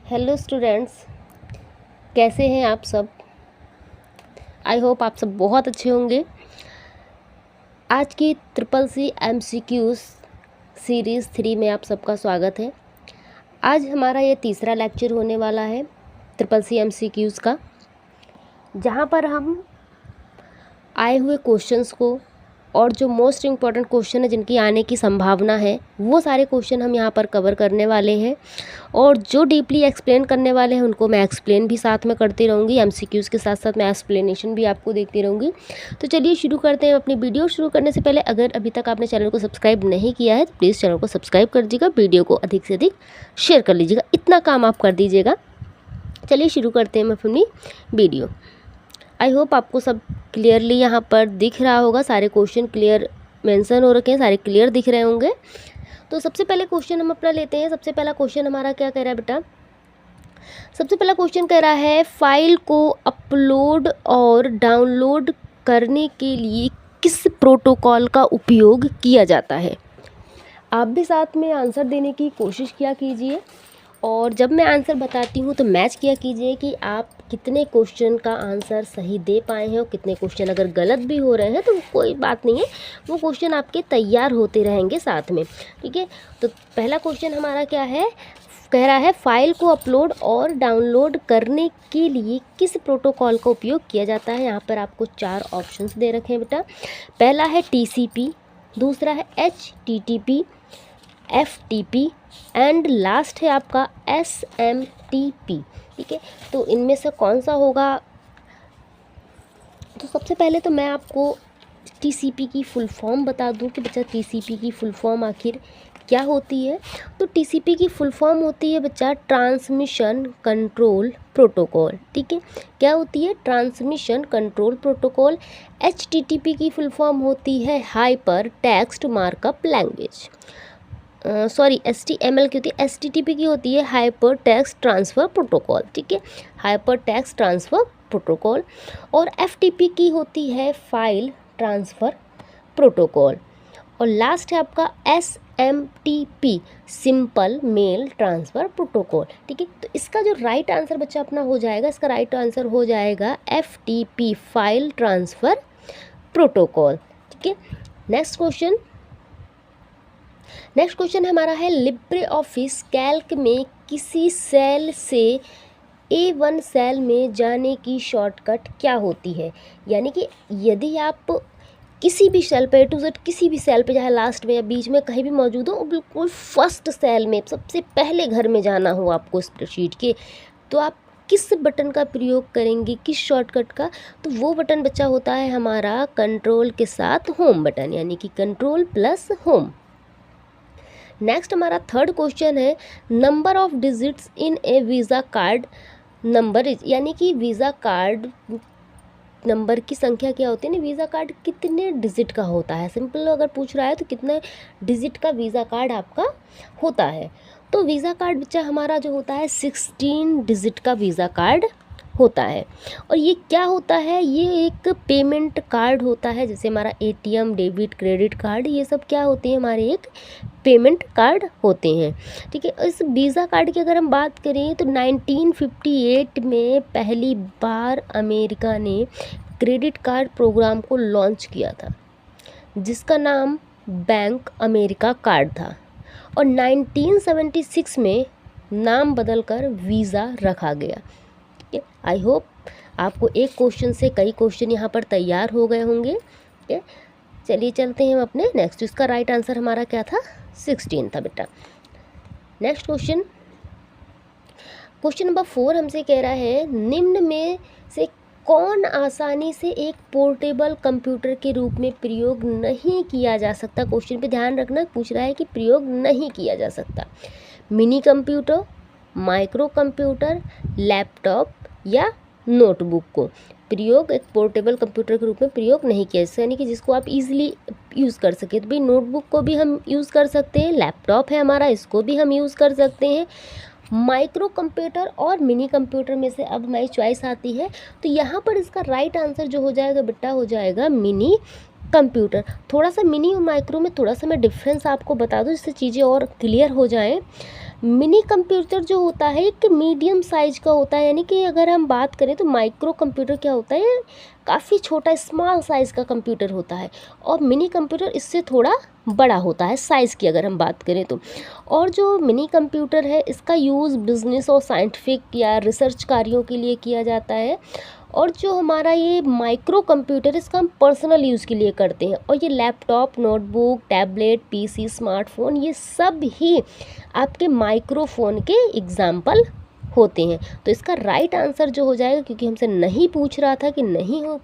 Hello students, कैसे हैं आप सब। आई होप आप सब बहुत अच्छे होंगे। आज की CCC MCQs सीरीज़ 3 में आप सबका स्वागत है। आज हमारा ये तीसरा लेक्चर होने वाला है CCC MCQs का, जहाँ पर हम आए हुए क्वेश्चंस को और जो मोस्ट इम्पॉर्टेंट क्वेश्चन है जिनकी आने की संभावना है वो सारे क्वेश्चन हम यहाँ पर कवर करने वाले हैं, और जो डीपली एक्सप्लेन करने वाले हैं उनको मैं एक्सप्लेन भी साथ में करती रहूँगी। MCQs के साथ साथ मैं एक्सप्लेनेशन भी आपको देती रहूँगी। तो चलिए शुरू करते हैं। अपनी वीडियो शुरू करने से पहले अगर अभी तक आपने चैनल को सब्सक्राइब नहीं किया है तो प्लीज़ चैनल को सब्सक्राइब कर दीजिएगा, वीडियो को अधिक से अधिक शेयर कर लीजिएगा, इतना काम आप कर दीजिएगा। चलिए शुरू करते हैं अपनी वीडियो। आई होप आपको सब क्लियरली यहाँ पर दिख रहा होगा, सारे क्वेश्चन क्लियर मेंशन हो रखे हैं, सारे क्लियर दिख रहे होंगे। तो सबसे पहले क्वेश्चन हम अपना लेते हैं। सबसे पहला क्वेश्चन हमारा क्या कह रहा है बेटा। सबसे पहला क्वेश्चन कह रहा है फाइल को अपलोड और डाउनलोड करने के लिए किस प्रोटोकॉल का उपयोग किया जाता है। आप भी साथ में आंसर देने की कोशिश किया कीजिए, और जब मैं आंसर बताती हूँ तो मैच किया कीजिए कि आप कितने क्वेश्चन का आंसर सही दे पाए हैं और कितने क्वेश्चन अगर गलत भी हो रहे हैं तो कोई बात नहीं है, वो क्वेश्चन आपके तैयार होते रहेंगे साथ में, ठीक है। तो पहला क्वेश्चन हमारा क्या है, कह रहा है फाइल को अपलोड और डाउनलोड करने के लिए किस प्रोटोकॉल का उपयोग किया जाता है। यहाँ पर आपको 4 ऑप्शंस दे रखे हैं बेटा। पहला है TCP, दूसरा है HTTP, FTP एंड लास्ट है आपका SMTP, ठीक है। तो इनमें से कौन सा होगा। तो सबसे पहले तो मैं आपको TCP की फुल फॉर्म बता दूं कि बच्चा TCP की फुल फॉर्म आखिर क्या होती है। तो TCP की फुल फॉर्म होती है बच्चा ट्रांसमिशन कंट्रोल प्रोटोकॉल, ठीक है। क्या होती है, ट्रांसमिशन कंट्रोल प्रोटोकॉल। HTTP की फुल फॉर्म होती है hyper text markup language. Sorry HTML की होती है। HTTP की होती है हाइपर टेक्स्ट ट्रांसफ़र प्रोटोकॉल, ठीक है, हाइपर टेक्स्ट ट्रांसफ़र प्रोटोकॉल। और FTP की होती है फाइल ट्रांसफ़र प्रोटोकॉल। और लास्ट है आपका SMTP simple mail transfer protocol, ठीक है। तो इसका जो राइट आंसर बच्चा अपना हो जाएगा, इसका राइट आंसर हो जाएगा FTP फाइल ट्रांसफ़र प्रोटोकॉल, ठीक है। नेक्स्ट क्वेश्चन हमारा है लिब्रे ऑफिस कैल्क में किसी सेल से A1 सेल में जाने की शॉर्टकट क्या होती है। यानी कि यदि आप किसी भी सेल पे A to Z किसी भी सेल पे, चाहे लास्ट में या बीच में कहीं भी मौजूद हो, बिल्कुल फर्स्ट सेल में सबसे पहले घर में जाना हो आपको स्प्रेडशीट के, तो आप किस बटन का प्रयोग करेंगे, किस शॉर्टकट का। तो वो बटन बच्चा होता है हमारा कंट्रोल के साथ होम बटन, यानी कि कंट्रोल प्लस होम। नेक्स्ट हमारा थर्ड क्वेश्चन है number of digits in A visa card number is, यानी कि वीज़ा कार्ड नंबर की संख्या क्या होती है ना, वीज़ा कार्ड कितने डिजिट का होता है। सिंपल अगर पूछ रहा है तो कितने डिजिट का वीज़ा कार्ड आपका होता है। तो वीज़ा कार्ड बच्चा हमारा जो होता है 16 डिजिट का वीज़ा कार्ड होता है। और ये क्या होता है, ये एक पेमेंट कार्ड होता है, जैसे हमारा ATM, डेबिट, क्रेडिट कार्ड, ये सब क्या होते हैं, हमारे एक पेमेंट कार्ड होते हैं, ठीक है। इस वीज़ा कार्ड की अगर हम बात करें तो 1958 में पहली बार अमेरिका ने क्रेडिट कार्ड प्रोग्राम को लॉन्च किया था, जिसका नाम बैंक अमेरिका कार्ड था। और 1976 में नाम बदलकर वीज़ा रखा गया। आई होप आपको एक क्वेश्चन से कई क्वेश्चन यहाँ पर तैयार हो गए होंगे, ठीक है। चलिए चलते हैं हम अपने नेक्स्ट। इसका राइट आंसर हमारा क्या था, 16 था बेटा। नेक्स्ट क्वेश्चन नंबर 4 हमसे कह रहा है निम्न में से कौन आसानी से एक पोर्टेबल कंप्यूटर के रूप में प्रयोग नहीं किया जा सकता। क्वेश्चन पे ध्यान रखना, पूछ रहा है कि प्रयोग नहीं किया जा सकता। Mini computer, micro computer, laptop या नोटबुक को प्रयोग एक पोर्टेबल कंप्यूटर के रूप में प्रयोग नहीं किया, यानी कि जिसको आप इजीली यूज़ कर सके। तो भाई नोटबुक को भी हम यूज़ कर सकते हैं, लैपटॉप है हमारा, इसको भी हम यूज़ कर सकते हैं। माइक्रो कंप्यूटर और मिनी कंप्यूटर में से अब हमारी चॉइस आती है, तो यहाँ पर इसका राइट आंसर जो हो जाएगा बेटा हो जाएगा मिनी कंप्यूटर। थोड़ा सा मिनी और माइक्रो में थोड़ा सा मैं डिफरेंस आपको बता दूं जिससे चीज़ें और क्लियर हो जाएं। मिनी कंप्यूटर जो होता है एक मीडियम साइज का होता है, यानी कि अगर हम बात करें तो माइक्रो कंप्यूटर क्या होता है, काफ़ी छोटा स्मॉल साइज़ का कंप्यूटर होता है, और मिनी कंप्यूटर इससे थोड़ा बड़ा होता है साइज़ की अगर हम बात करें तो। और जो मिनी कंप्यूटर है इसका यूज़ बिज़नेस और साइंटिफिक या रिसर्च कार्यों के लिए किया जाता है, और जो हमारा ये माइक्रो कंप्यूटर इसका हम पर्सनल यूज़ के लिए करते हैं। और ये laptop, notebook, tablet, PC, smartphone, ये सब ही आपके माइक्रोफोन के एग्जाम्पल होते हैं। तो इसका राइट आंसर जो हो जाएगा, क्योंकि हमसे नहीं पूछ रहा था कि नहीं हो,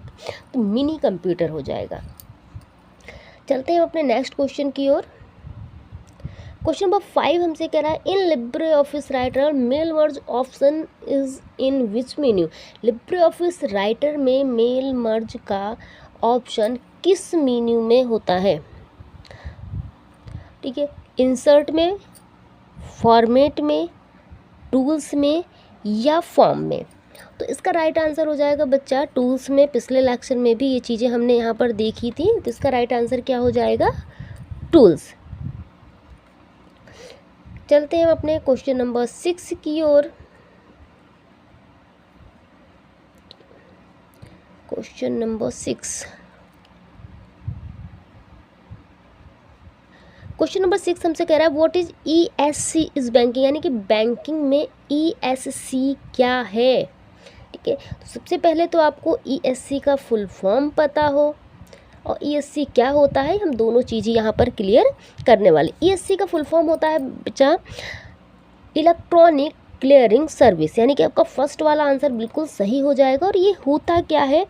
तो मिनी कंप्यूटर हो जाएगा। चलते हैं अपने नेक्स्ट क्वेश्चन की ओर। क्वेश्चन नंबर 5 हमसे कह रहा है in Libre office writer mail merge option is in which menu. Libre office writer में मेल मर्ज का ऑप्शन किस मेन्यू में होता है? ठीक है, इंसर्ट में, फॉर्मेट में, टूल्स में या फॉर्म में। तो इसका राइट आंसर हो जाएगा बच्चा टूल्स में। पिछले लेक्चर में भी ये चीज़ें हमने यहाँ पर देखी थी, तो इसका राइट आंसर क्या हो जाएगा? टूल्स। चलते हैं अपने क्वेश्चन नंबर 6 की ओर। क्वेश्चन नंबर 6, क्वेश्चन नंबर 6 हमसे कह रहा है what is ESC is banking, यानी कि बैंकिंग में ESC क्या है। ठीक है, तो सबसे पहले तो आपको ESC का फुल फॉर्म पता हो, और ESC क्या होता है हम दोनों चीज़ें यहाँ पर क्लियर करने वाले। ESC का फुल फॉर्म होता है बच्चा इलेक्ट्रॉनिक क्लियरिंग सर्विस, यानी कि आपका फर्स्ट वाला आंसर बिल्कुल सही हो जाएगा। और ये होता क्या है,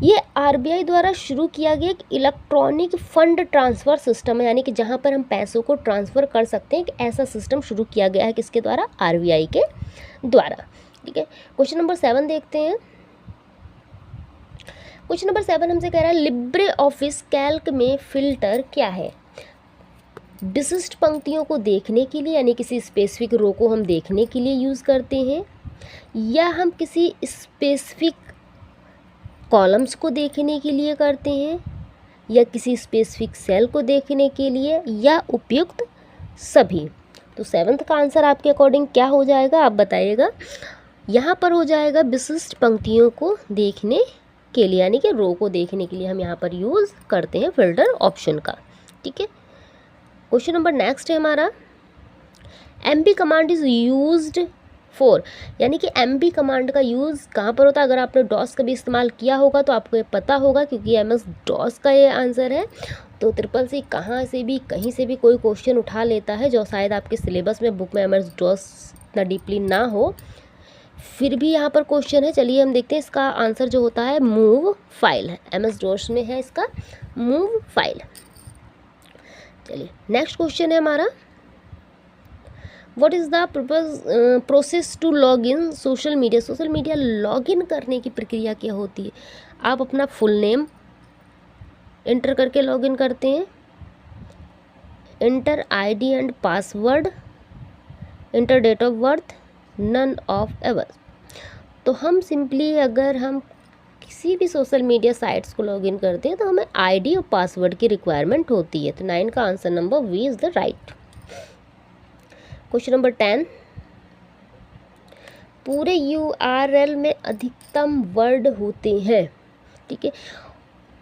ये RBI द्वारा शुरू किया गया एक इलेक्ट्रॉनिक फंड ट्रांसफ़र सिस्टम है, यानी कि जहाँ पर हम पैसों को ट्रांसफ़र कर सकते हैं, एक ऐसा सिस्टम शुरू किया गया है किसके द्वारा? RBI के द्वारा। ठीक है, क्वेश्चन नंबर 7 देखते हैं। क्वेश्चन नंबर 7 हमसे कह रहा है लिब्रे ऑफिस कैल्क में फ़िल्टर क्या है? विशिष्ट पंक्तियों को देखने के लिए, यानी किसी स्पेसिफिक रो को हम देखने के लिए यूज़ करते हैं, या हम किसी स्पेसिफिक कॉलम्स को देखने के लिए करते हैं, या किसी स्पेसिफिक सेल को देखने के लिए, या उपयुक्त सभी। तो 7th का आंसर आपके अकॉर्डिंग क्या हो जाएगा, आप बताइएगा। यहाँ पर हो जाएगा विशिष्ट पंक्तियों को देखने के लिए, यानी कि रो को देखने के लिए हम यहाँ पर यूज़ करते हैं फिल्टर ऑप्शन का। ठीक है, क्वेश्चन नंबर नेक्स्ट है हमारा MB command is used for, यानी कि MB कमांड का यूज़ कहाँ पर होता है? अगर आपने डॉस का भी इस्तेमाल किया होगा तो आपको ये पता होगा, क्योंकि MS DOS का ये आंसर है। तो CCC कहाँ से भी कहीं से भी कोई क्वेश्चन उठा लेता है जो शायद आपके सिलेबस में बुक में MS DOS इतना डीपली ना हो, फिर भी यहाँ पर क्वेश्चन है। चलिए हम देखते हैं, इसका आंसर जो होता है मूव फाइल है, MS DOS में है इसका मूव फाइल। चलिए नेक्स्ट क्वेश्चन है हमारा what is the process to log in social media. Social media log in करने की प्रक्रिया क्या होती है? आप अपना फुल नेम एंटर करके लॉग इन करते हैं, enter ID and password, enter date of birth, none of ever. तो हम सिंपली अगर हम किसी भी सोशल मीडिया साइट्स को लॉगिन करते हैं तो हमें ID और पासवर्ड की रिक्वायरमेंट होती है। तो 9 का answer number V is the right. Question number 10, पूरे URL में अधिकतम वर्ड होते हैं। ठीक है,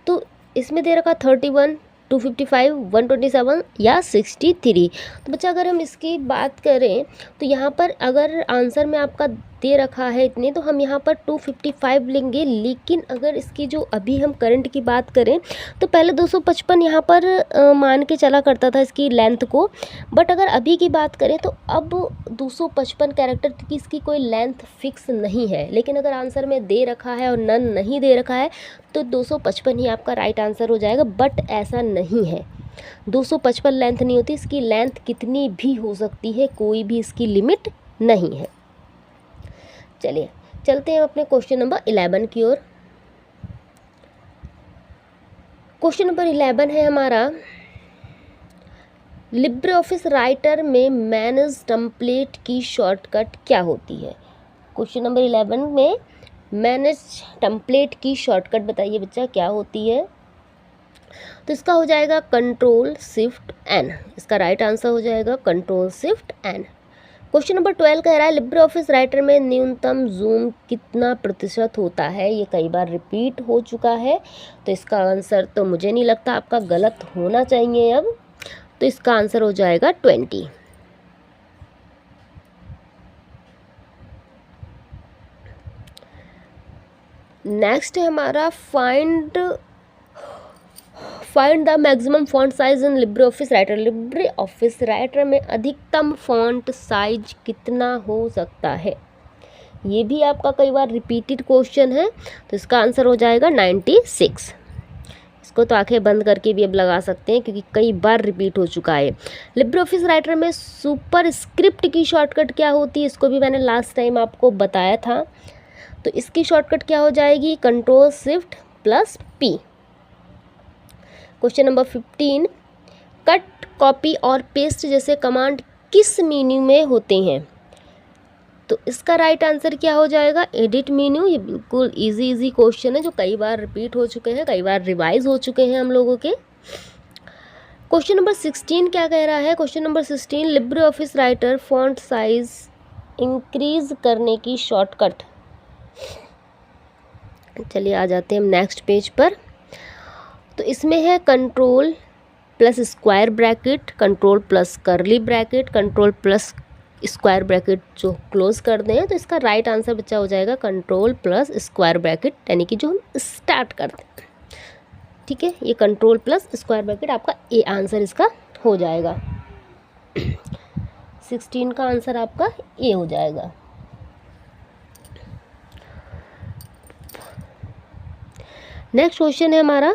तो इसमें दे रखा 31, 255, 127 या 63। तो बच्चा अगर हम इसकी बात करें तो यहाँ पर अगर आंसर में आपका दे रखा है इतने, तो हम यहाँ पर 255 लेंगे। लेकिन अगर इसकी जो अभी हम करंट की बात करें तो पहले 255 यहाँ पर मान के चला करता था इसकी लेंथ को, बट अगर अभी की बात करें तो अब 255 कैरेक्टर की इसकी कोई लेंथ फिक्स नहीं है। लेकिन अगर आंसर में दे रखा है और नन नहीं दे रखा है तो 255 ही आपका राइट आंसर हो जाएगा। बट ऐसा नहीं है, 255 लेंथ नहीं होती, इसकी लेंथ कितनी भी हो सकती है, कोई भी इसकी लिमिट नहीं है। चलिए चलते हैं अपने क्वेश्चन नंबर 11 की ओर। क्वेश्चन नंबर 11 है हमारा लिब्रे ऑफिस राइटर में मैनेज टेम्पलेट की शॉर्टकट क्या होती है? क्वेश्चन नंबर 11 में मैनेज टेम्पलेट की शॉर्टकट बताइए बच्चा क्या होती है? तो इसका हो जाएगा Ctrl Shift N, इसका राइट आंसर हो जाएगा Ctrl Shift N। Question number 12 कह रहा है लिब्रे ऑफिस राइटर में न्यूनतम जूम कितना प्रतिशत होता है। ये कई बार रिपीट हो चुका है, तो इसका आंसर तो मुझे नहीं लगता आपका गलत होना चाहिए अब, तो इसका आंसर हो जाएगा 20। नेक्स्ट है हमारा find the maximum font size in Libre office writer. Libre office writer में अधिकतम फॉन्ट साइज कितना हो सकता है। ये भी आपका कई बार रिपीटेड क्वेश्चन है, तो इसका आंसर हो जाएगा 96। इसको तो आंखें बंद करके भी अब लगा सकते हैं क्योंकि कई बार रिपीट हो चुका है। लिब्रे ऑफिस राइटर में सुपर स्क्रिप्ट की शॉर्टकट क्या होती है, इसको भी मैंने लास्ट टाइम आपको बताया था। तो इसकी शॉर्टकट क्या हो जाएगी, Ctrl+Shift+P। Question number 15, cut, copy और पेस्ट जैसे कमांड किस मेन्यू में होते हैं। तो इसका राइट आंसर क्या हो जाएगा, एडिट मेन्यू। ये बिल्कुल इजी क्वेश्चन है जो कई बार रिपीट हो चुके हैं, कई बार रिवाइज हो चुके हैं हम लोगों के। क्वेश्चन नंबर 16 क्या कह रहा है, question number 16, Libre office writer font size increase करने की शॉर्टकट। चलिए आ जाते हैं हम नेक्स्ट पेज पर। तो इसमें है Ctrl+स्क्वायर ब्रैकेट, Ctrl+कर्ली ब्रैकेट, Ctrl+स्क्वायर ब्रैकेट जो क्लोज कर दें। तो इसका राइट आंसर बच्चा हो जाएगा Ctrl+स्क्वायर ब्रैकेट, यानी कि जो हम स्टार्ट करते हैं। ठीक है, ये Ctrl+स्क्वायर ब्रैकेट आपका ए आंसर इसका हो जाएगा। 16 का आंसर आपका ए हो जाएगा। नेक्स्ट क्वेश्चन है हमारा,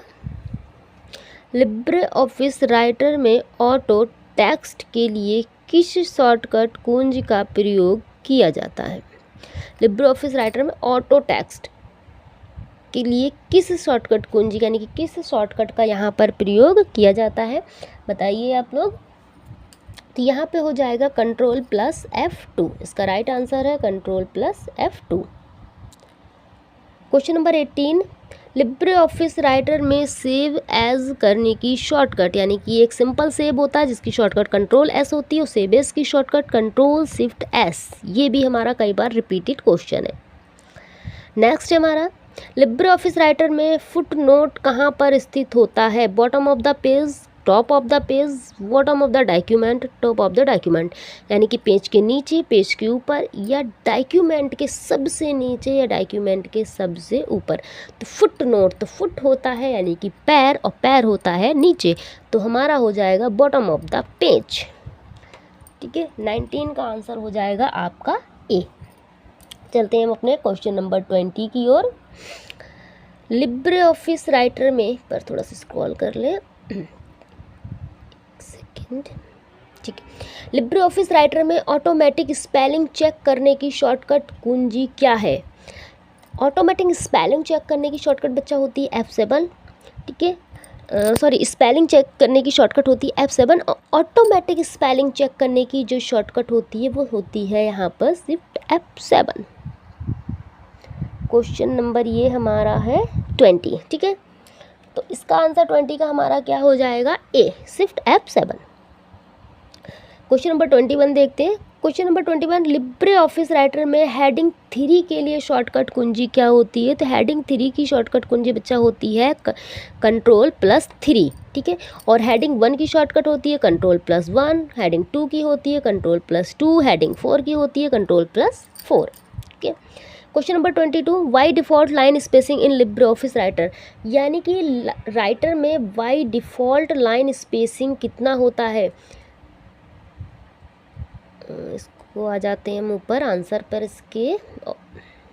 लिब्रे ऑफिस राइटर में ऑटो टेक्स्ट के लिए किस शॉर्टकट कुंज का प्रयोग किया जाता है। लिब्रे ऑफिस राइटर में ऑटो टेक्स्ट के लिए किस शॉर्टकट कुंज यानी कि किस शॉर्टकट का यहाँ पर प्रयोग किया जाता है, बताइए आप लोग। तो यहाँ पे हो जाएगा Ctrl+F2, इसका राइट आंसर है Ctrl+F2। Question number 18, Libre office writer में सेव एज करने की शॉर्टकट, यानी कि एक सिंपल सेव होता है जिसकी शॉर्टकट Ctrl+S होती है, और सेव एज की शॉर्टकट Ctrl+Shift+S। ये भी हमारा कई बार रिपीटेड क्वेश्चन है। नेक्स्ट है हमारा, लिब्रे ऑफिस राइटर में फुट नोट कहाँ पर स्थित होता है, bottom of the page, top of the page, bottom of the document, top of the document, यानी कि पेज के नीचे, पेज के ऊपर, या डॉक्यूमेंट के सबसे नीचे या डॉक्यूमेंट के सबसे ऊपर। तो फुट नोट, तो फुट होता है यानी कि पैर, और पैर होता है नीचे, तो हमारा हो जाएगा बॉटम ऑफ द पेज। ठीक है, 19 का आंसर हो जाएगा आपका ए। चलते हैं हम अपने क्वेश्चन नंबर 20 की ओर। लिब्रे ऑफिस राइटर में, पर थोड़ा सा स्क्रॉल कर लें, ठीक है। लिब्रे ऑफिस राइटर में ऑटोमेटिक स्पेलिंग चेक करने की शॉर्टकट कुंजी क्या है। ऑटोमेटिक स्पेलिंग चेक करने की शॉर्टकट बच्चा होती है F7। ठीक है, सॉरी, स्पेलिंग चेक करने की शॉर्टकट होती है F7, और ऑटोमेटिक स्पेलिंग चेक करने की जो शॉर्टकट होती है वो होती है यहाँ पर सिर्फ F7। क्वेश्चन नंबर ये हमारा है 20। ठीक है, तो इसका आंसर 20 का हमारा क्या हो जाएगा, ए, सिर्फ F7। क्वेश्चन नंबर 21 देखते हैं। Question number 21, Libre office writer में हेडिंग 3 के लिए शॉर्टकट कुंजी क्या होती है। तो हेडिंग 3 की शॉर्टकट कुंजी बच्चा होती है Ctrl+3। ठीक है, और हेडिंग 1 की शॉर्टकट होती है Ctrl+1, हेडिंग 2 की होती है Ctrl+2, हेडिंग 4 की होती है Ctrl+4। ठीक है, question number 22, by default line spacing in Libre office writer, यानी कि राइटर में वाई डिफ़ॉल्ट लाइन स्पेसिंग कितना होता है। इसको आ जाते हैं हम ऊपर आंसर पर इसके।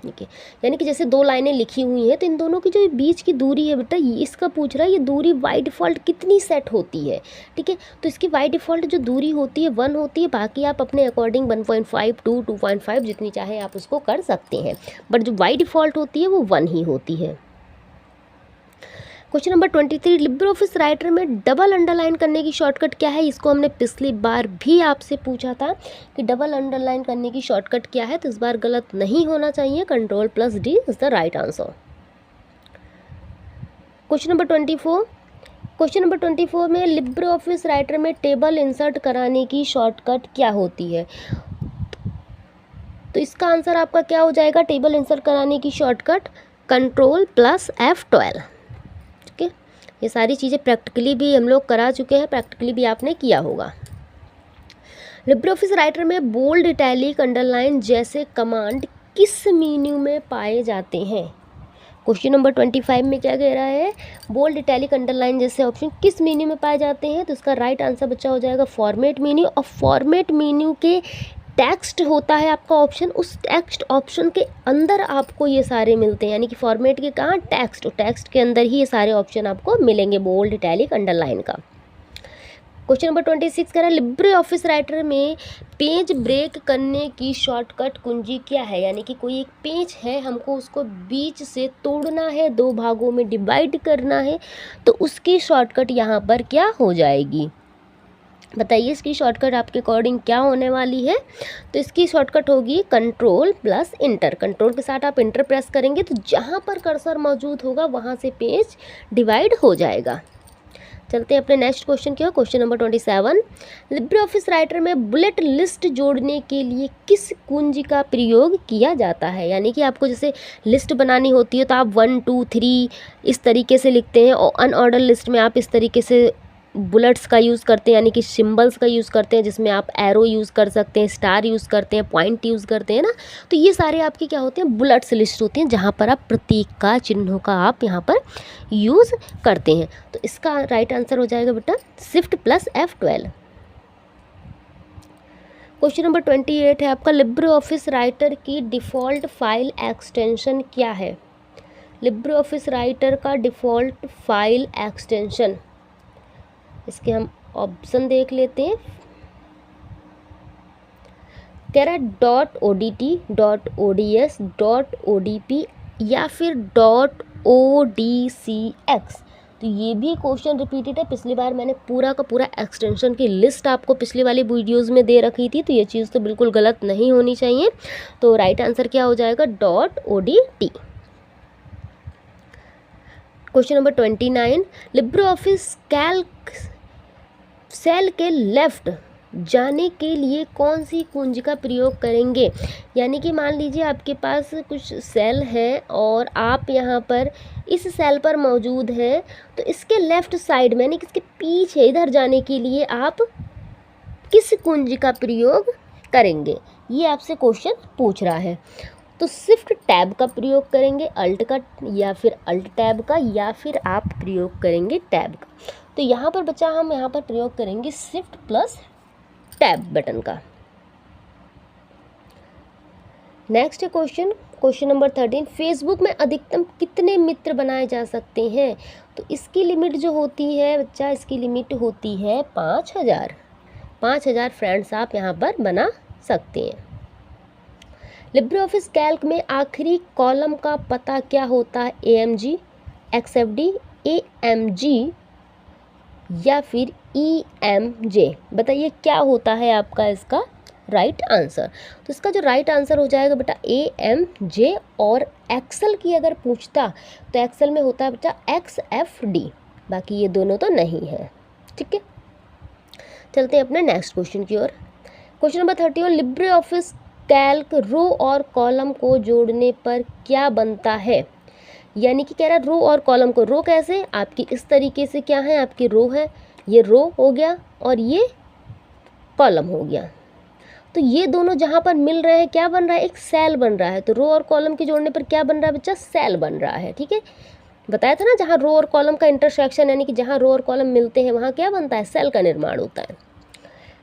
ठीक है, यानी कि जैसे दो लाइनें लिखी हुई हैं, तो इन दोनों की जो बीच की दूरी है बेटा, ये इसका पूछ रहा है ये दूरी वाई डिफ़ॉल्ट कितनी सेट होती है। ठीक है, तो इसकी वाई डिफ़ॉल्ट जो दूरी होती है 1 होती है, बाकी आप अपने अकॉर्डिंग 1.5, 2, 2.5 जितनी चाहे आप उसको कर सकते हैं, बट जो वाई डिफ़ॉल्ट होती है वो 1 ही होती है। Question number 23, Libre office writer में डबल अंडरलाइन करने की शॉर्टकट क्या है। इसको हमने पिछली बार भी आपसे पूछा था कि डबल अंडरलाइन करने की शॉर्टकट क्या है, तो इस बार गलत नहीं होना चाहिए। Ctrl+D is the right answer. Question number 24, question number 24 में लिब्रे ऑफिस राइटर में टेबल इंसर्ट कराने की शॉर्टकट क्या होती है। तो इसका आंसर आपका क्या हो जाएगा टेबल इंसर्ट कराने की शॉर्टकट कंट्रोल प्लस F12। ठीक है, ये सारी चीज़ें प्रैक्टिकली भी हम लोग करा चुके हैं, प्रैक्टिकली भी आपने किया होगा। लिब्रे ऑफिस राइटर में बोल्ड, इटैलिक, अंडरलाइन जैसे कमांड किस मेन्यू में पाए जाते हैं? क्वेश्चन नंबर 25 में क्या कह रहा है, बोल्ड, इटैलिक, अंडरलाइन जैसे ऑप्शन किस मेन्यू में पाए जाते हैं? तो इसका राइट आंसर बच्चा हो जाएगा फॉर्मेट मेन्यू। और फॉर्मेट मेन्यू के टेक्स्ट होता है आपका ऑप्शन, उस टेक्स्ट ऑप्शन के अंदर आपको ये सारे मिलते हैं, यानी कि फॉर्मेट के कहाँ टेक्स्ट, और टेक्स्ट के अंदर ही ये सारे ऑप्शन आपको मिलेंगे बोल्ड, इटैलिक, अंडरलाइन का। क्वेश्चन नंबर 26 कह रहा है लिब्रे ऑफिस राइटर में पेज ब्रेक करने की शॉर्टकट कुंजी क्या है? यानी कि कोई एक पेज है, हमको उसको बीच से तोड़ना है, दो भागों में डिवाइड करना है, तो उसकी शॉर्टकट यहाँ पर क्या हो जाएगी? बताइए इसकी शॉर्टकट आपके अकॉर्डिंग क्या होने वाली है? तो इसकी शॉर्टकट होगी कंट्रोल प्लस इंटर। कंट्रोल के साथ आप इंटर प्रेस करेंगे तो जहाँ पर कर्सर मौजूद होगा वहाँ से पेज डिवाइड हो जाएगा। चलते हैं अपने नेक्स्ट क्वेश्चन की ओर। Question number 27, Libre office writer में बुलेट लिस्ट जोड़ने के लिए किस कुंजी का प्रयोग किया जाता है? यानी कि आपको जैसे लिस्ट बनानी होती है तो आप 1 2 3 इस तरीके से लिखते हैं, और अनऑर्डर लिस्ट में आप इस तरीके से बुलेट्स का यूज़ करते हैं, यानी कि सिंबल्स का यूज़ करते हैं, जिसमें आप एरो यूज़ कर सकते हैं, स्टार यूज़ करते हैं, पॉइंट यूज़ करते हैं ना। तो ये सारे आपके क्या होते हैं, बुलेट्स लिस्ट होती हैं, जहाँ पर आप प्रतीक का, चिन्हों का आप यहाँ पर यूज़ करते हैं। तो इसका राइट आंसर हो जाएगा बेटा shift plus F12। Question number 28 है आपका, लिब्रे ऑफिस राइटर की डिफ़ॉल्ट फाइल एक्सटेंशन क्या है? लिब्रे ऑफिस राइटर का डिफ़ॉल्ट फाइल एक्सटेंशन, इसके हम ऑप्शन देख लेते हैं। कह रहा है .odt, .ods, .odp या फिर .odcx। तो ये भी क्वेश्चन रिपीटेड है, पिछली बार मैंने पूरा का पूरा एक्सटेंशन की लिस्ट आपको पिछली वाली वीडियोस में दे रखी थी, तो ये चीज़ तो बिल्कुल गलत नहीं होनी चाहिए। तो राइट आंसर क्या हो जाएगा .odt। Question number 29, Libre office calc cell के लेफ्ट जाने के लिए कौन सी कुंजी का प्रयोग करेंगे? यानी कि मान लीजिए आपके पास कुछ सेल है और आप यहाँ पर इस सेल पर मौजूद हैं, तो इसके लेफ़्ट साइड में यानी कि इसके पीछे इधर जाने के लिए आप किस कुंजी का प्रयोग करेंगे? ये आपसे क्वेश्चन पूछ रहा है। तो शिफ्ट टैब का प्रयोग करेंगे, अल्ट का, या फिर अल्ट टैब का, या फिर आप प्रयोग करेंगे टैब का। तो यहाँ पर बच्चा हम यहाँ पर प्रयोग करेंगे शिफ्ट प्लस टैब बटन का। नेक्स्ट है क्वेश्चन नंबर 13, फेसबुक में अधिकतम कितने मित्र बनाए जा सकते हैं? तो इसकी लिमिट जो होती है बच्चा, इसकी लिमिट होती है 5000 फ्रेंड्स आप यहाँ पर बना सकते हैं। लिब्रे ऑफिस कैल्क में आखिरी कॉलम का पता क्या होता है? AMG, XFD, AMG या फिर EMJ? बताइए क्या होता है आपका इसका राइट आंसर। तो इसका जो राइट आंसर हो जाएगा बेटा AMJ। और एक्सेल की अगर पूछता तो एक्सेल में होता है बेटा XFD, बाकी ये दोनों तो नहीं है। ठीक है, चलते हैं अपने नेक्स्ट क्वेश्चन की ओर। Question number 31, Libre office Calc row और कॉलम को जोड़ने पर क्या बनता है? यानी कि कह रहा है रो और कॉलम को, रो कैसे, आपकी इस तरीके से क्या है, आपकी रो है, ये रो हो गया और ये कॉलम हो गया। तो ये दोनों जहाँ पर मिल रहे हैं क्या बन रहा है, एक सेल बन रहा है। तो रो और कॉलम के जोड़ने पर क्या बन रहा है बच्चा, सेल बन रहा है। ठीक है, बताया था ना, जहाँ रो और कॉलम का इंटरसेक्शन यानी कि जहाँ रो और कॉलम मिलते हैं वहाँ क्या बनता है, सेल का निर्माण होता है।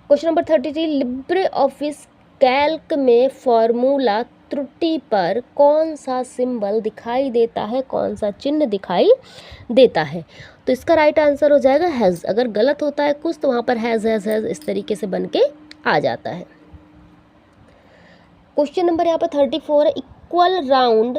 Question number 33, Libre office Calc में फॉर्मूला त्रुटि पर कौन सा सिंबल दिखाई देता है, कौन सा चिन्ह दिखाई देता है? तो इसका राइट आंसर हो जाएगा हैज़। अगर गलत होता है कुछ तो वहाँ पर हैज़ हैज़ हैज़ इस तरीके से बन के आ जाता है। क्वेश्चन नंबर यहाँ पर 34 है, इक्वल राउंड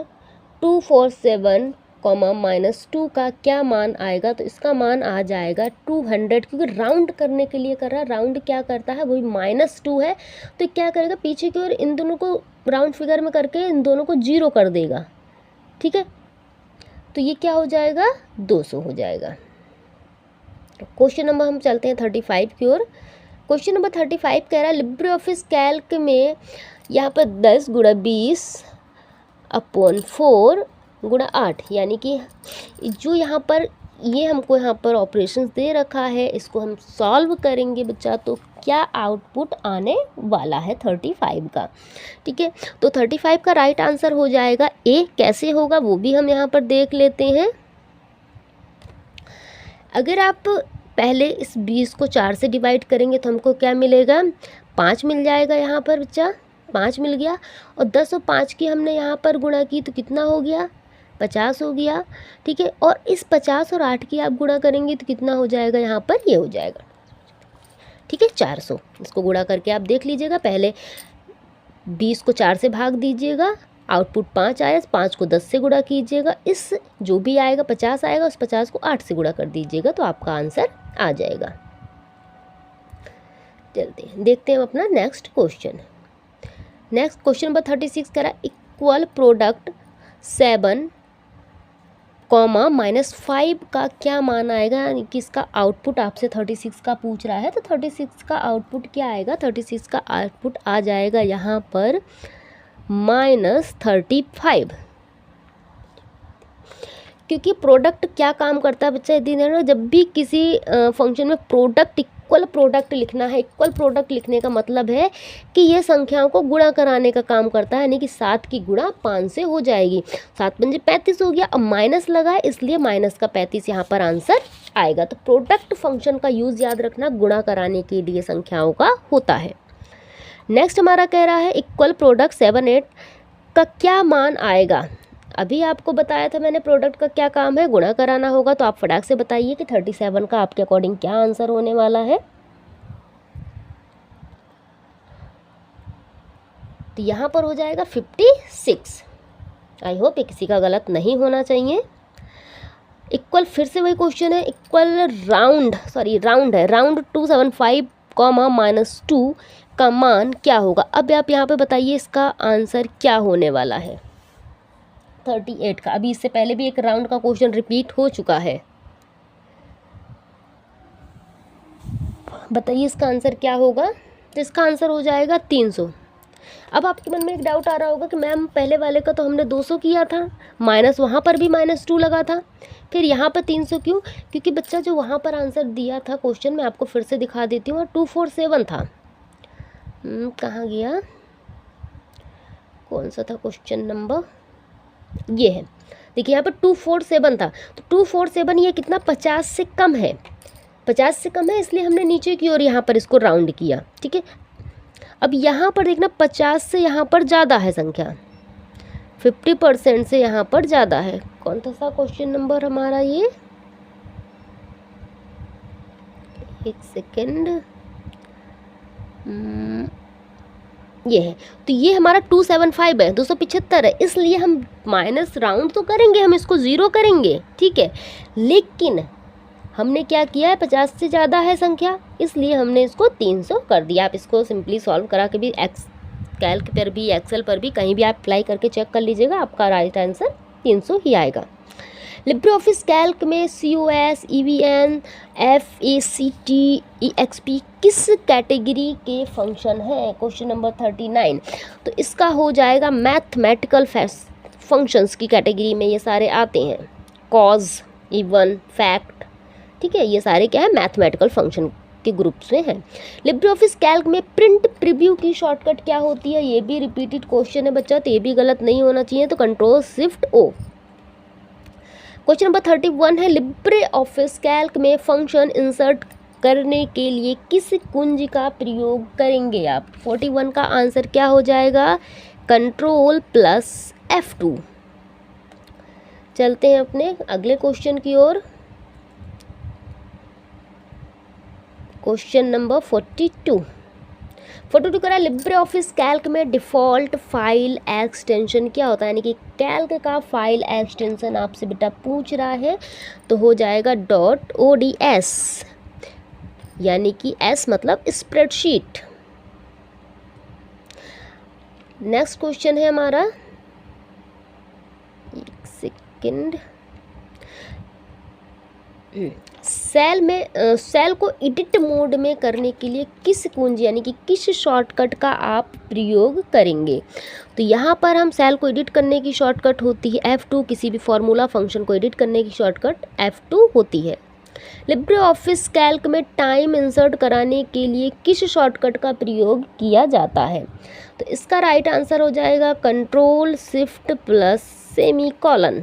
247, -2 का क्या मान आएगा? तो इसका मान आ जाएगा 200, क्योंकि राउंड करने के लिए कर रहा है। राउंड क्या करता है, वही -2 है, तो क्या करेगा पीछे की ओर इन दोनों को राउंड फिगर में करके इन दोनों को 0 कर देगा। ठीक है, तो ये क्या हो जाएगा, 200 हो जाएगा। क्वेश्चन नंबर हम चलते हैं 35 की ओर। क्वेश्चन नंबर 35 कह रहा है लिब्रे ऑफिस कैल्क में यहाँ पर 10 गुणा 20/4 गुणा 8, यानी कि जो यहाँ पर ये हमको यहाँ पर ऑपरेशंस दे रखा है, इसको हम सॉल्व करेंगे बच्चा, तो क्या आउटपुट आने वाला है 35 का। ठीक है, तो 35 का राइट आंसर हो जाएगा ए। कैसे होगा वो भी हम यहाँ पर देख लेते हैं। अगर आप पहले इस 20 को 4 से डिवाइड करेंगे तो हमको क्या मिलेगा, 5 मिल जाएगा यहाँ पर बच्चा, 5 मिल गया। और 10 और 5 की हमने यहाँ पर गुणा की तो कितना हो गया, 50 हो गया। ठीक है, और इस 50 और 8 की आप गुणा करेंगे तो कितना हो जाएगा, यहाँ पर ये हो जाएगा, ठीक है, 400। इसको गुणा करके आप देख लीजिएगा, पहले 20 को 4 से भाग दीजिएगा, आउटपुट 5 आया, 5 को 10 से गुणा कीजिएगा, इस जो भी आएगा 50 आएगा, उस 50 को 8 से गुणा कर दीजिएगा, तो आपका आंसर आ जाएगा। चलते हैं, देखते हैं अपना next question. Next question number 36 करा, इक्वल प्रोडक्ट 7, -5 का क्या मान आएगा, यानी कि इसका आउटपुट आपसे 36 का पूछ रहा है, तो 36 का आउटपुट क्या आएगा, 36 का आउटपुट आ जाएगा यहाँ पर -35। क्योंकि प्रोडक्ट क्या काम करता है बच्चा, यदि जब भी किसी फंक्शन में प्रोडक्ट, इक्वल प्रोडक्ट लिखना है, इक्वल प्रोडक्ट लिखने का मतलब है कि ये संख्याओं को गुणा कराने का काम करता है, यानी कि 7 की गुणा 5 से हो जाएगी, 7 पंजे 35 हो गया। अब माइनस लगा है, इसलिए माइनस का 35 यहाँ पर आंसर आएगा। तो प्रोडक्ट फंक्शन का यूज़ याद रखना, गुणा कराने के लिए संख्याओं का होता है। नेक्स्ट हमारा कह रहा है इक्वल प्रोडक्ट 7, 8 का क्या मान आएगा। अभी आपको बताया था मैंने प्रोडक्ट का क्या काम है, गुणा कराना होगा, तो आप फटाक से बताइए कि 37 का आपके अकॉर्डिंग क्या आंसर होने वाला है। तो यहाँ पर हो जाएगा 56। आई होप ये किसी का गलत नहीं होना चाहिए। इक्वल, फिर से वही क्वेश्चन है, इक्वल राउंड है, राउंड 275, -2 का मान क्या होगा। अब आप यहाँ पे बताइए इसका आंसर क्या होने वाला है 38 का। अभी इससे पहले भी एक राउंड का क्वेश्चन रिपीट हो चुका है, बताइए इसका आंसर क्या होगा। तो इसका आंसर हो जाएगा 300। अब आपके मन में एक डाउट आ रहा होगा कि मैम पहले वाले का तो हमने 200 किया था, माइनस वहाँ पर भी -2 लगा था, फिर यहाँ पर 300 क्यों। क्योंकि बच्चा जो वहाँ पर आंसर दिया था क्वेश्चन में, आपको फिर से दिखा देती हूँ, 247 था। कहाँ गया, कौन सा था क्वेश्चन नंबर, ये है, देखिए यहाँ पर 247 था। तो 247 ये कितना, 50 से कम है, 50 से कम है, इसलिए हमने नीचे की ओर यहाँ पर इसको राउंड किया। ठीक है, अब यहाँ पर देखना 50 से यहाँ पर ज़्यादा है संख्या, 50% से यहाँ पर ज़्यादा है। कौन सा क्वेश्चन नंबर हमारा ये, एक सेकेंड, ये है। तो ये हमारा 275 है, 275 है, इसलिए हम माइनस राउंड तो करेंगे, हम इसको 0 करेंगे, ठीक है, लेकिन हमने क्या किया है, 50 से ज़्यादा है संख्या, इसलिए हमने इसको 300 कर दिया। आप इसको सिंपली सॉल्व करा के भी कैल्क पर भी, एक्सेल पर भी, कहीं भी आप अप्लाई करके चेक कर लीजिएगा, आपका राइट आंसर 300 ही आएगा। लिब्रे ऑफिस कैल्क में COS, EVN, FACT, EXP किस कैटेगरी के फंक्शन है, क्वेश्चन नंबर 39। तो इसका हो जाएगा मैथमेटिकल फंक्शंस की कैटेगरी में ये सारे आते हैं, कॉज, इवन, फैक्ट, ठीक है, ये सारे क्या है, मैथमेटिकल फंक्शन के ग्रुप्स में है। लिब्रे ऑफिस कैल्क में प्रिंट प्रीव्यू की शॉर्टकट क्या होती है, ये भी रिपीटेड क्वेश्चन है बच्चा, तो ये भी गलत नहीं होना चाहिए, तो Ctrl+Shift+O। क्वेश्चन नंबर 31 है, लिब्रे ऑफिस कैल्क में फंक्शन इंसर्ट करने के लिए किस कुंजी का प्रयोग करेंगे आप। 41 का आंसर क्या हो जाएगा, Ctrl+F2। चलते हैं अपने अगले क्वेश्चन की ओर। क्वेश्चन नंबर 42 करा, लिब्रे ऑफिस कैल्क में डिफ़ॉल्ट फाइल एक्सटेंशन क्या होता है, यानी कि कैल्क का फाइल एक्सटेंशन आपसे बेटा पूछ रहा है, तो हो जाएगा .ods, यानी कि S मतलब स्प्रेडशीट। नेक्स्ट क्वेश्चन है हमारा, एक सेकेंड, सेल को एडिट मोड में करने के लिए किस कुंजी यानी कि किस शॉर्टकट का आप प्रयोग करेंगे। तो यहाँ पर हम सेल को एडिट करने की शॉर्टकट होती है F2, किसी भी फॉर्मूला फंक्शन को एडिट करने की शॉर्टकट F2 होती है। लिब्रे ऑफिस कैल्क में टाइम इंसर्ट कराने के लिए किस शॉर्टकट का प्रयोग किया जाता है। तो इसका राइट आंसर हो जाएगा control shift plus semicolon.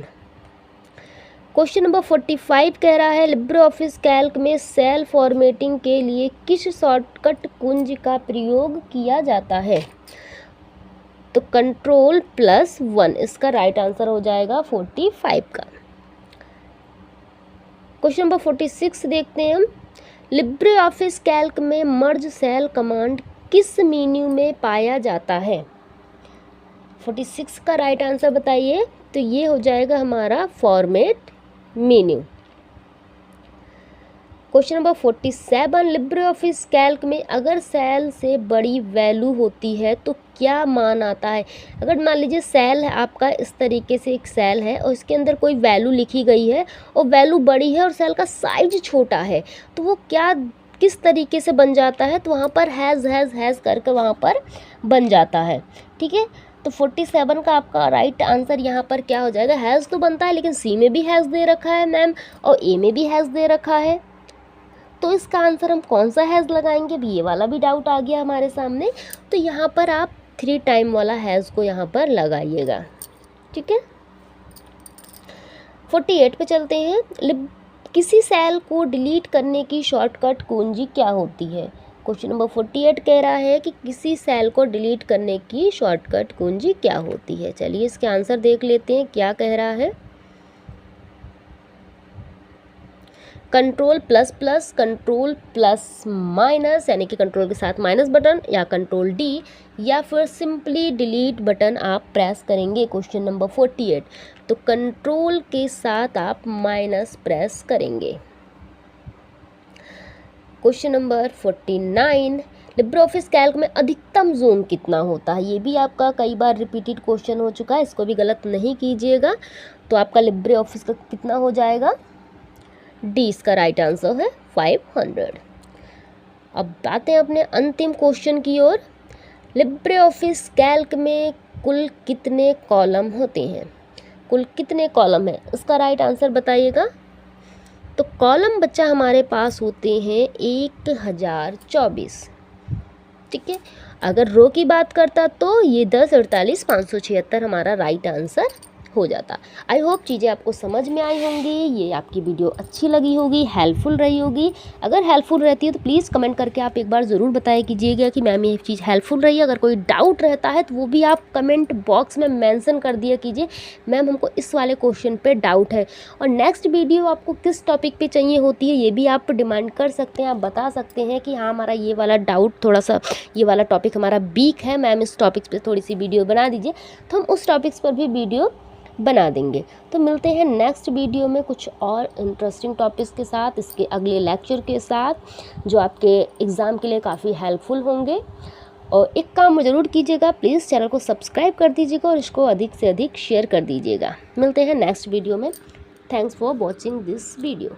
Question number 45 कह रहा है लिब्रे ऑफिस कैल्क में सेल फॉर्मेटिंग के लिए किस शॉर्टकट कुंजी का प्रयोग किया जाता है। तो कंट्रोल प्लस 1 इसका राइट आंसर हो जाएगा 45 का। क्वेश्चन नंबर 46 देखते हैं हम। लिब्रे ऑफिस कैल्क में मर्ज सेल कमांड किस मेन्यू में पाया जाता है। 46 का राइट आंसर बताइए। तो ये हो जाएगा हमारा format menu. Question number 47 Libre office Calc में अगर सेल से बड़ी वैल्यू होती है तो क्या मान आता है। अगर मान लीजिए सेल है आपका, इस तरीके से एक सेल है और इसके अंदर कोई वैल्यू लिखी गई है और वैल्यू बड़ी है और सेल का साइज छोटा है, तो वो क्या किस तरीके से बन जाता है। तो वहाँ पर हैज़ करके वहाँ पर बन जाता है। ठीक है, तो 47 का आपका राइट आंसर यहाँ पर क्या हो जाएगा। हैज़ तो बनता है लेकिन सी में भी हैज़ दे रखा है मैम और ए में भी हैज़ दे रखा है, तो इसका आंसर हम कौन सा हैज़ लगाएंगे। अब ये वाला भी डाउट आ गया हमारे सामने। तो यहाँ पर आप 3 टाइम वाला हैज़ को यहाँ पर लगाइएगा। ठीक है, 48 पे चलते हैं। किसी सेल को डिलीट करने की शॉर्टकट कुंजी क्या होती है। क्वेश्चन नंबर 48 कह रहा है कि किसी सेल को डिलीट करने की शॉर्टकट कुंजी क्या होती है। चलिए इसके आंसर देख लेते हैं क्या कह रहा है। Control plus plus, control plus minus यानी कि कंट्रोल के साथ माइनस बटन, या कंट्रोल डी, या फिर सिंपली डिलीट बटन आप प्रेस करेंगे। क्वेश्चन नंबर 48, तो कंट्रोल के साथ आप माइनस प्रेस करेंगे। Question number 49 Libre office Calc में अधिकतम जोन कितना होता है। ये भी आपका कई बार रिपीटेड क्वेश्चन हो चुका है, इसको भी गलत नहीं कीजिएगा। तो आपका लिब्रे ऑफिस का कितना हो जाएगा, डी इसका राइट आंसर है 500। अब आते हैं अपने अंतिम क्वेश्चन की ओर। लिब्रे ऑफिस कैल्क में कुल कितने कॉलम होते हैं। कुल कितने कॉलम हैं, इसका राइट आंसर बताइएगा। तो कॉलम बच्चा हमारे पास होते हैं 1024। ठीक है, अगर रो की बात करता तो ये 10, 48, 576 हमारा राइट आंसर हो जाता। आई होप चीज़ें आपको समझ में आई होंगी, ये आपकी वीडियो अच्छी लगी होगी, हेल्पफुल रही होगी। अगर हेल्पफुल रहती है तो प्लीज़ कमेंट करके आप एक बार ज़रूर बताया कीजिएगा कि मैम ये चीज़ हेल्पफुल रही है। अगर कोई डाउट रहता है तो वो भी आप कमेंट बॉक्स में मेंशन कर दिया कीजिए, मैम हमको इस वाले क्वेश्चन पे डाउट है। और नेक्स्ट वीडियो आपको किस टॉपिक पे चाहिए होती है ये भी आप डिमांड कर सकते हैं। आप बता सकते हैं कि हाँ हमारा ये वाला डाउट थोड़ा सा, ये वाला टॉपिक हमारा वीक है मैम, इस टॉपिक पर थोड़ी सी वीडियो बना दीजिए, तो हम उस टॉपिक्स पर भी वीडियो बना देंगे। तो मिलते हैं नेक्स्ट वीडियो में कुछ और इंटरेस्टिंग टॉपिक्स के साथ, इसके अगले लेक्चर के साथ, जो आपके एग्ज़ाम के लिए काफ़ी हेल्पफुल होंगे। और एक काम ज़रूर कीजिएगा, प्लीज़ चैनल को सब्सक्राइब कर दीजिएगा और इसको अधिक से अधिक शेयर कर दीजिएगा। मिलते हैं नेक्स्ट वीडियो में। Thanks for watching this video.